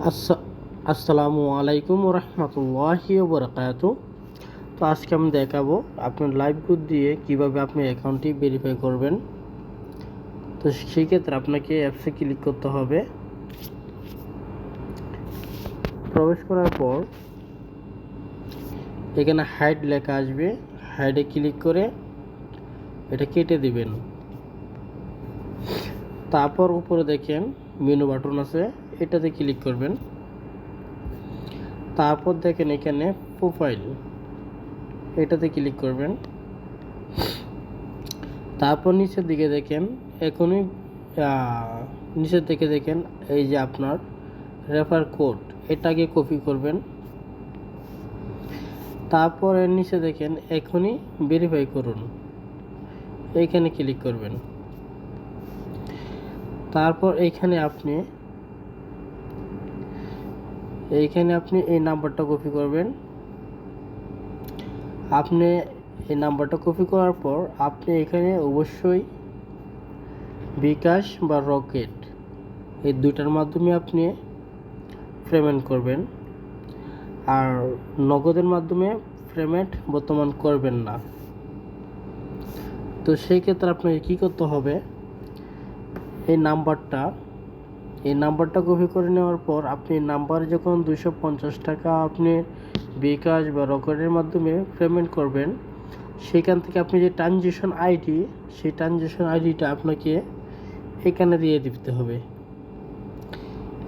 আচ্ছা- আসসালামু আলাইকুম রহমতুল্লাহি বরকাত। তো আজকে আমি দেখাবো আপনার লাইভ বুথ দিয়ে কিভাবে আপনি অ্যাকাউন্টটি ভেরিফাই করবেন। তো সেই ক্ষেত্রে আপনাকে অ্যাপসে ক্লিক করতে হবে। প্রবেশ করার পর এখানে হাইড লেখা আসবে, হাইডে ক্লিক করে এটা কেটে দিবেন। তারপর উপরে দেখেন মেনু বাটন আছে, এটাতে ক্লিক করবেন। তারপর দেখেন এখানে প্রোফাইল, এটাতে ক্লিক করবেন। তারপর নিচের দিকে দেখেন এখনই নিচের দিকে দেখেন এই যে আপনার রেফার কোড, এটাকে কপি করবেন। তারপর এর নিচে দেখেন এখনই ভেরিফাই করুন, এইখানে ক্লিক করবেন। তারপর এইখানে আপনি এই নাম্বারটা কপি করবেন। আপনি এই নাম্বারটা কপি করার পর আপনি এখানে অবশ্যই বিকাশ বা রকেট এই দুইটার মাধ্যমে আপনি পেমেন্ট করবেন, আর নগদের মাধ্যমে পেমেন্ট বর্তমান করবেন না। তো সেই ক্ষেত্রে আপনাকে কী করতে হবে, এই নাম্বারটা কপি করে নেওয়ার পর আপনি নাম্বারে যখন 250 টাকা আপনি বিকাশ বা রকেটের মাধ্যমে পেমেন্ট করবেন, সেখান থেকে আপনি যে ট্রানজ্যাকশন আইডি, সেই ট্রানজ্যাকশন আইডিটা আপনাকে এখানে দিয়ে দিতে হবে।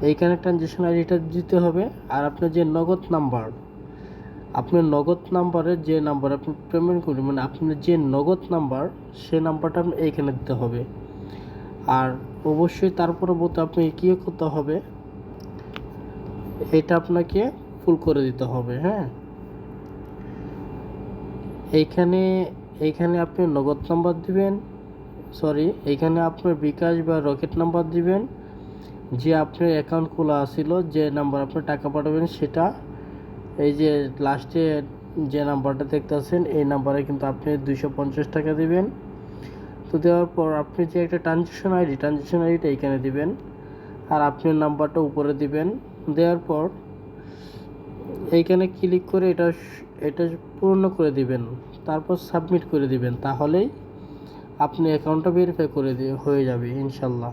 এইখানে ট্রানজ্যাকশন আইডিটা দিতে হবে। আর আপনার যে নগদ নাম্বার, আপনার নগদ নাম্বারের যে নাম্বার আপনি পেমেন্ট করবেন, মানে আপনার যে নগদ নাম্বার, সেই নাম্বারটা আপনি এইখানে দিতে হবে। আর অবশ্যই তার পরবর্তী আপনি কী করতে হবে, এটা আপনাকে ফুল করে দিতে হবে। হ্যাঁ, এইখানে আপনি নগদ নাম্বার দিবেন, এইখানে আপনার বিকাশ বা রকেট নাম্বার দিবেন, যে আপনার অ্যাকাউন্ট খোলা ছিল, যে নাম্বার আপনি টাকা পাঠাবেন সেটা, এই যে লাস্টে যে নাম্বারটা দেখতেছেন এই নাম্বারে কিন্তু আপনি 250 টাকা দিবেন। তো দেওয়ার পর আপনি যে একটা ট্রানজ্যাকশন আইডিটা এইখানে দিবেন, আর আপনার নাম্বারটা উপরে দিবেন। দেওয়ার পর এইখানে ক্লিক করে এটা পূর্ণ করে দিবেন, তারপর সাবমিট করে দিবেন। তাহলেই আপনি অ্যাকাউন্টটা ভেরিফাই হয়ে যাবে ইনশাল্লাহ।